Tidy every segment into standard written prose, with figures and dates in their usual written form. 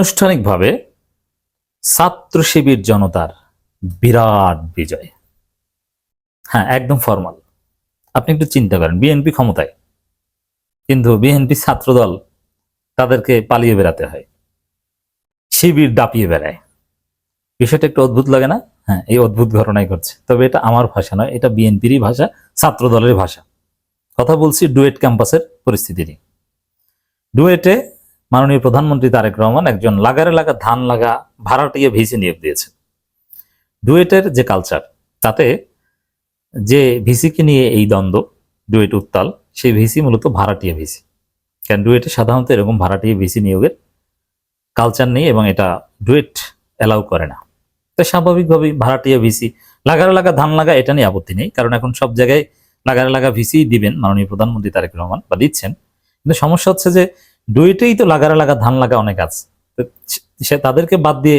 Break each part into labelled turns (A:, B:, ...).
A: আনুষ্ঠানিকভাবে ছাত্র শিবির জনতার বিরাট বিজয়। হ্যাঁ, একদম ফরমাল। আপনি একটু চিন্তা করেন, বিএনপি ক্ষমতায়, কিন্তু বিএনপি ছাত্রদল তাদেরকে পালিয়ে বেড়াতে হয়, শিবির দাপিয়ে বেড়ায়। বিষয়টা একটু অদ্ভুত লাগে না? হ্যাঁ, এই অদ্ভুত ঘটনাই ঘটছে। তবে এটা আমার ভাষা নয়, এটা বিএনপিরই ভাষা, ছাত্র দলের ভাষা। কথা বলছি ডুয়েট ক্যাম্পাসের পরিস্থিতি নিয়ে। ডুয়েটে মাননীয় প্রধানমন্ত্রী তারেক রহমান একজন লাগারে লাগা ধান লাগা ভাড়াটিয়া ভিসি নিয়োগ দিয়েছেন। ডুয়েটের যে কালচার, তাতে যে ভিসিকে নিয়ে এই দ্বন্দ্ব, ডুয়েট উত্তাল, সেই ভিসি মূলত ভাড়াটিয়া ভিসি। কারণ ডুয়েটে সাধারণত এরকম ভাড়াটিয়া ভিসি নিয়োগের কালচার নেই এবং এটা ডুয়েট অ্যালাউ করে না। তো স্বাভাবিকভাবেই ভাড়াটিয়া ভিসি, লাগারে লাগা ধান লাগা, এটা নিয়ে আপত্তি নেই, কারণ এখন সব জায়গায় লাগারে লাগা ভিসি দিবেন মাননীয় প্রধানমন্ত্রী তারেক রহমান, বা দিচ্ছেন। কিন্তু সমস্যা হচ্ছে যে ডুয়েটেই তো লাগারে লাগা ধান লাগা অনেক আছে, সে তাদেরকে বাদ দিয়ে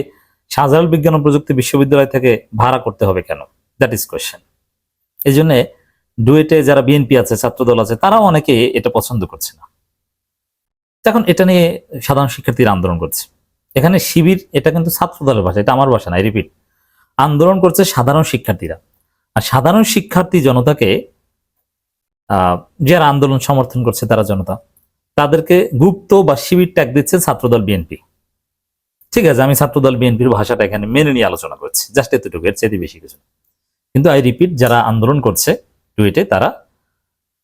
A: শাহজালাল বিজ্ঞান ও প্রযুক্তি বিশ্ববিদ্যালয় থেকে ভাড়া করতে হবে কেন? That is question. এই জন্য ডুয়েটে যারা বিএনপি আছে, ছাত্রদল আছে, তারাও অনেকে এটা পছন্দ করছে না। এখন এটা নিয়ে সাধারণ শিক্ষার্থীরা আন্দোলন করছে। এখানে শিবির, এটা কিন্তু ছাত্রদলের ভাষা, এটা আমার ভাষা না, রিপিট। আন্দোলন করছে সাধারণ শিক্ষার্থীরা। আর সাধারণ শিক্ষার্থী জনতাকে, যারা আন্দোলন সমর্থন করছে তারা জনতা, তাদেরকে গুপ্ত বা শিবির ট্যাগ দিচ্ছে ছাত্রদল বিএনপি। ঠিক আছে, আমি ছাত্রদল বিএনপির ভাষাটা এখানে মেনে নিয়ে আলোচনা করছি, জাস্ট এতটুকু, এর চেয়ে বেশি কিছু। কিন্তু আই রিপিট, যারা আন্দোলন করছে টুইটে, তারা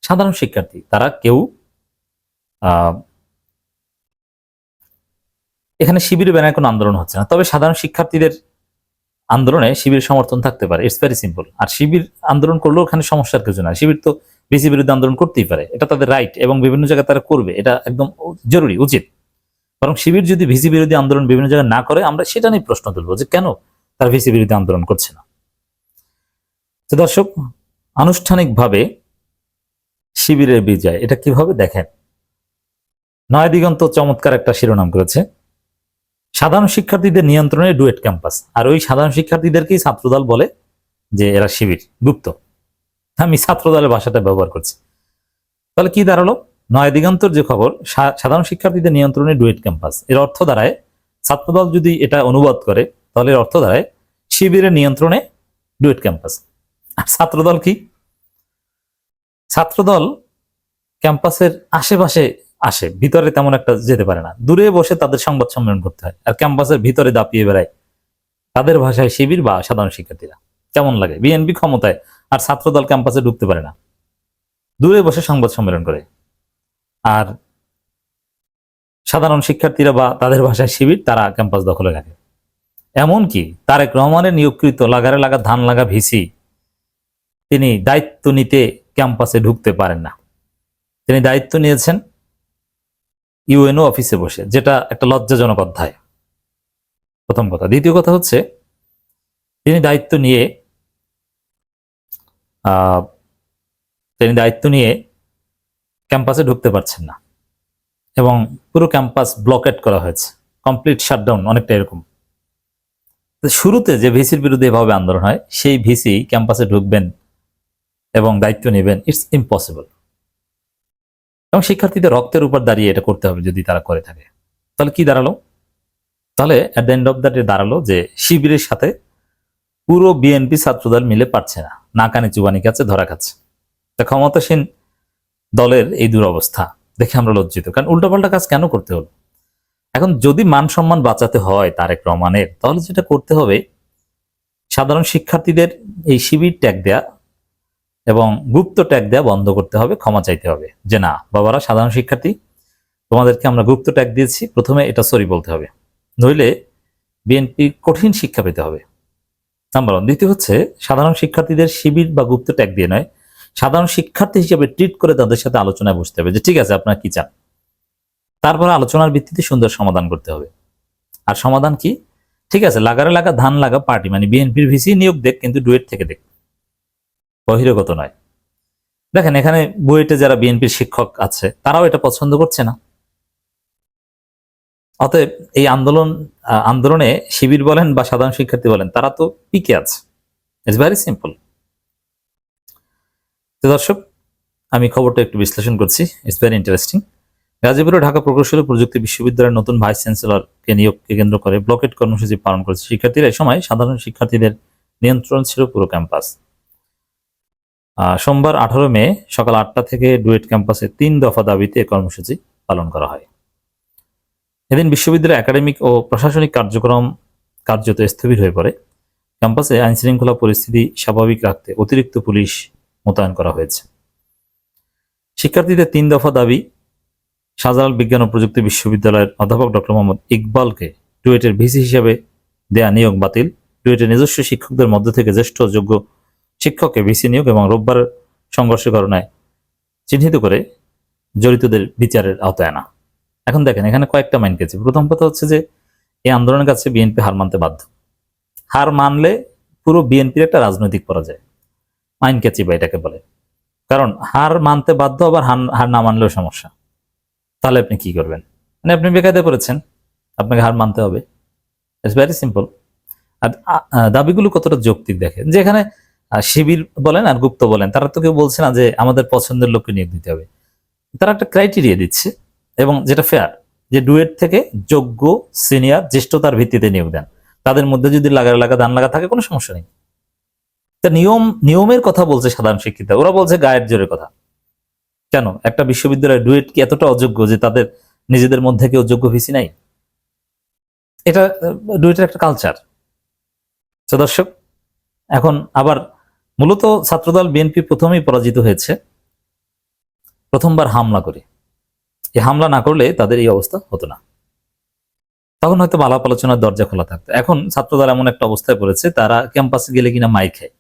A: সাধারণ শিক্ষার্থী। তারা কেউ এখানে শিবির ব্যানারে কোনো আন্দোলন হচ্ছে না। তবে সাধারণ শিক্ষার্থীদের আন্দোলনে শিবির সমর্থন থাকতে পারে, ইটস ভেরি সিম্পল। আর শিবির আন্দোলন করলেও ওখানে সমস্যার কিছু না। শিবির তো ভিসি বিরুদ্ধে আন্দোলন করতেই পারে, এটা তাদের রাইট, এবং বিভিন্ন জায়গায় তারা করবে, এটা একদম জরুরি, উচিত। বরং শিবির যদি ভিসি বিরোধী আন্দোলন বিভিন্ন জায়গায় না করে, আমরা সেটা নিয়ে প্রশ্ন তুলবো যে কেন তারা ভিসি বিরোধী আন্দোলন করছে না। তো দর্শক, আনুষ্ঠানিকভাবে শিবিরের বিজয়, এটা কিভাবে দেখেন? নয়া দিগন্ত চমৎকার একটা শিরোনাম করেছে, সাধারণ শিক্ষার্থীদের নিয়ন্ত্রণে ডুয়েট ক্যাম্পাস। আর ওই সাধারণ শিক্ষার্থীদেরকেই ছাত্রদল বলে যে এরা শিবির, গুপ্ত। আমি ছাত্রদলের ভাষাটা ব্যবহার করছি। তাহলে কি দাঁড়ালো? নয়া দিগন্তর যে খবর, সাধারণ শিক্ষার্থীদের নিয়ন্ত্রণে ডুয়েট ক্যাম্পাস, এর অর্থ দাঁড়ায়, ছাত্রদল যদি এটা অনুবাদ করে তাহলে এর অর্থ দাঁড়ায় শিবিরের নিয়ন্ত্রণে ডুয়েট ক্যাম্পাস। আর ছাত্রদল কি? ছাত্রদল ক্যাম্পাসের আশেপাশে আসে, ভিতরে তেমন একটা যেতে পারে না, দূরে বসে তাদের সংবাদ সম্মেলন করতে হয়। আর ক্যাম্পাসের ভিতরে দাপিয়ে বেড়ায় তাদের ভাষায় শিবির বা সাধারণ শিক্ষার্থীরা। কেমন লাগে? বিএনপি ক্ষমতায় আর ছাত্রদল ক্যাম্পাসে ঢুকতে পারে না, দূরে বসে সংবাদ সম্মেলন করে। আর সাধারণ শিক্ষার্থীরা বা তাদের ভাষায় শিবির, তারা ক্যাম্পাস দখলে রাখে। এমনকি তারেক রহমানের নিয়োগকৃত লাগারে লাগা ধান লাগা ভিসি, তিনি দায়িত্ব নিতে ক্যাম্পাসে ঢুকতে পারেন না। তিনি দায়িত্ব নিয়েছেন ইউএনও অফিসে বসে, যেটা একটা লজ্জাজনক অধ্যায়, প্রথম কথা। দ্বিতীয় কথা হচ্ছে, তিনি দায়িত্ব নিয়ে ক্যাম্পাসে ঢুকতে পারছেন না, এবং পুরো ক্যাম্পাস ব্লকেট করা হয়েছে, কমপ্লিট শাটডাউন, অনেকটা এরকম। শুরুতে যে ভিসির বিরুদ্ধে এভাবে আন্দোলন হয়, সেই ভিসি ক্যাম্পাসে ঢুকবেন এবং দায়িত্ব নেবেন, ইটস ইম্পসিবল। এবং শিক্ষার্থীদের রক্তের উপর দাঁড়িয়ে এটা করতে হবে যদি তারা করে থাকে। তাহলে কি দাঁড়ালো? তাহলে at the end of the day দাঁড়ালো যে শিবিরের সাথে পুরো বিএনপি ছাত্রদল মিলে পারছে না, নাকানি চুবানি কাছে ধরা খাচ্ছে। তা ক্ষমতাসীন দলের এই দুরবস্থা দেখে আমরা লজ্জিত। কারণ উল্টাপাল্টা কাজ কেন করতে হলো? এখন যদি মান সম্মান বাঁচাতে হয় তারেক রহমানের, তাহলে যেটা করতে হবে, সাধারণ শিক্ষার্থীদের এই শিবির ট্যাগ দেয়া এবং গুপ্ত ট্যাগ দেয়া বন্ধ করতে হবে, ক্ষমা চাইতে হবে যে না বাবারা, সাধারণ শিক্ষার্থী, তোমাদেরকে আমরা গুপ্ত ট্যাগ দিয়েছি, প্রথমে এটা সরি বলতে হবে, নইলে বিএনপি কঠিন শিক্ষা পেতে হবে, নাম্বার ওয়ান। দ্বিতীয় হচ্ছে, সাধারণ শিক্ষার্থীদের শিবির বা গুপ্ত ট্যাগ দিয়ে নয়, সাধারণ শিক্ষার্থী হিসেবে ট্রিট করে তাদের সাথে আলোচনায় বসতে হবে যে ঠিক আছে আপনারা কি চান। তারপরে আলোচনার ভিত্তিতে সুন্দর সমাধান করতে হবে। আর সমাধান কি? ঠিক আছে, লাগারে লাগা ধান লাগা পার্টি, মানে বিএনপির ভিসি নিয়োগ দেখ, কিন্তু ডুয়েট থেকে দেখ, বহিরাগত নয়। দেখেন, এখানে বুয়েটে যারা বিএনপির শিক্ষক আছে, তারাও এটা পছন্দ করছে না। অতএব এই আন্দোলনে শিবির বলেন বা সাধারণ শিক্ষার্থী বলেন, তারা তো পিকে আছে। It's very simple. তো দর্শক, আমি খবরটা একটু বিশ্লেষণ করছি, ইটস ভেরি ইন্টারেস্টিং। গাজীপুরে ঢাকা প্রকৌশল ও প্রযুক্তি বিশ্ববিদ্যালয়ের নতুন ভাইস চ্যান্সেলরকে নিয়োগকে কেন্দ্র করে ব্লকেট কর্মসূচি পালন করেছে শিক্ষার্থীরা। এই সময় সাধারণ শিক্ষার্থীদের নিয়ন্ত্রণ ছিল পুরো ক্যাম্পাস। সোমবার 18 মে সকাল 8টা থেকে ডুয়েট ক্যাম্পাসে 3 দফা দাবিতে কর্মসূচি পালন করা হয়। এদিন বিশ্ববিদ্যালয়ের একাডেমিক ও প্রশাসনিক কার্যক্রম কার্যত স্থবির হয়ে পড়ে। ক্যাম্পাসে আইনশৃঙ্খলা পরিস্থিতি স্বাভাবিক রাখতে অতিরিক্ত পুলিশ মোতায়েন করা হয়েছে। শিক্ষার্থীদের 3 দফা দাবি: শাহজালাল বিজ্ঞান ও প্রযুক্তি বিশ্ববিদ্যালয়ের অধ্যাপক ডক্টর মোহাম্মদ ইকবালকে ডুয়েটের ভিসি হিসেবে দেয়া নিয়োগ বাতিল, ডুয়েটের নিজস্ব শিক্ষকদের মধ্য থেকে জ্যেষ্ঠ যোগ্য শিক্ষককে ভিসি নিয়োগ এবং রোববার সংঘর্ষের ঘটনায় চিহ্নিত করে জড়িতদের বিচারের আওতায় আনা। এখন দেখেন, এখানে কয়েকটা মাইন্ড গেছে। প্রথম কথা হচ্ছে যে এই আন্দোলনের কাছে বিএনপি হার মানতে বাধ্য। হার মানলে পুরো বিএনপির একটা রাজনৈতিক পরাজয়, মাইন্ড ক্যাচি বা এটাকে বলে। কারণ হার মানতে বাধ্য, আবার হার না মানলেও সমস্যা। তাহলে আপনি কি করবেন? মানে আপনি বেকায়দা করেছেন, আপনাকে হার মানতে হবে। It's very simple. আর দাবিগুলো কতটা যৌক্তিক দেখেন, যেখানে শিবির বলেন আর গুপ্ত বলেন, তারা তো কেউ বলছে না যে আমাদের পছন্দের লোককে নিয়োগ দিতে হবে। তারা একটা ক্রাইটেরিয়া দিচ্ছে, এবং যেটা ফেয়ার, যে ডুয়েট থেকে যোগ্য সিনিয়র জ্যেষ্ঠতার ভিত্তিতে নিয়োগ দেন। তাদের মধ্যে যদি লাগা দান লাগা থাকে কোনো সমস্যা নেই। তা নিয়মের কথা বলছে সাধারণ শিক্ষিতা, ওরা বলছে গায়ের জোরের কথা। কেন একটা বিশ্ববিদ্যালয়ের ডুয়েট কি এতটা অযোগ্য যে তাদের নিজেদের মধ্যে কেউ যোগ্য ভিসি নাই? এটা ডুয়েটের একটা কালচার। তো দর্শক, এখন আবার মূলত ছাত্রদল বিএনপি প্রথমেই পরাজিত হয়েছে প্রথমবার হামলা করে। এই হামলা না করলে তাদের এই অবস্থা হতো না, তখন হয়তো আলাপ আলোচনার দরজা খোলা থাকতো। এখন ছাত্রদল এমন একটা অবস্থায় পড়েছে, তারা ক্যাম্পাসে গেলে কিনা মাইর খায়।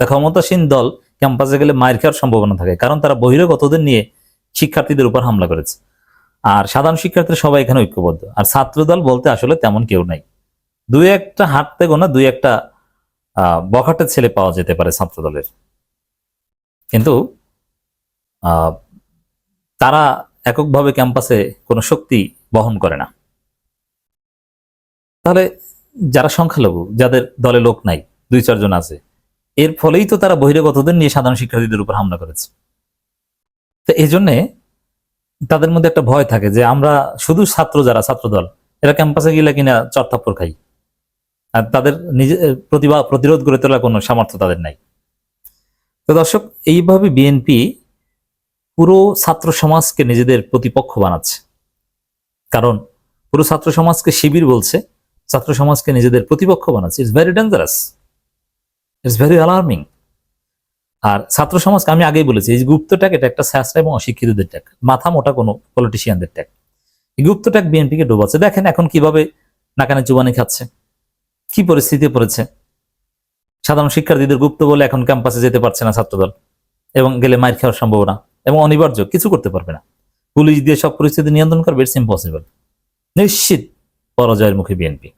A: তা ক্ষমতাসীন দল ক্যাম্পাসে গেলে মাইর খাওয়ার সম্ভাবনা থাকে, কারণ তারা বহিরাগতদের নিয়ে শিক্ষার্থীদের উপর হামলা করেছে। আর সাধারণ শিক্ষার্থীরা সবাই এখানে ঐক্যবদ্ধ। আর ছাত্রদল বলতে আসলে তেমন কেউ নাই। দুই একটা হাঁটতে গোনা দুই একটা বখাটে ছেলে পাওয়া যেতে পারে ছাত্রদলের, কিন্তু তারা এককভাবে ক্যাম্পাসে কোনো শক্তি বহন করে না। তাহলে যারা সংখ্যালঘু, যাদের দলে লোক নাই, 2-4 জন আছে, এর ফলেই তো তারা বহিরাগতদের নিয়ে সাধারণ শিক্ষার্থীদের উপর হামলা করেছে। তো এই জন্যে তাদের মধ্যে একটা ভয় থাকে যে আমরা শুধু যারা ছাত্রদল, এরা ক্যাম্পাসে গেলে কিনা চড়থাপ্পড় খাই, আর তাদের প্রতিরোধ গড়ে তোলার কোনো সামর্থ্য তাদের নাই। তো দর্শক, এইভাবে বিএনপি পুরো ছাত্র সমাজকে নিজেদের প্রতিপক্ষ বানাচ্ছে। কারণ পুরো ছাত্র সমাজকে শিবির বলছে, ছাত্র সমাজকে নিজেদের প্রতিপক্ষ বানাচ্ছে। It's very dangerous, it's very alarming. আর ছাত্র সমাজকে আমি আগেই বলেছি, এই গুপ্ত ট্যাগ, এটা একটা স্যাসরা এবং অশিক্ষিতদের ট্যাগ, মাথা মোটা কোনো পলিটিশিয়ানদের ট্যাগ। এই গুপ্ত ট্যাগ বিএনপিকে ডোবাচ্ছে। দেখেন এখন কিভাবে নাকানে চুবানি খাচ্ছে, কি পরিস্থিতি পড়েছে। সাধারণ শিক্ষার্থীদের গুপ্ত বলে এখন ক্যাম্পাসে যেতে পারছে না ছাত্রদল, এবং গেলে মাইর খাওয়ার সম্ভাবনা, এবং অনিবার্য, কিছু করতে পারবে না। পুলিশ দিয়ে সব পরিস্থিতি নিয়ন্ত্রণ করবে, ইটস ইম্পসিবল। নিশ্চিত পরাজয়ের মুখে বিএনপি।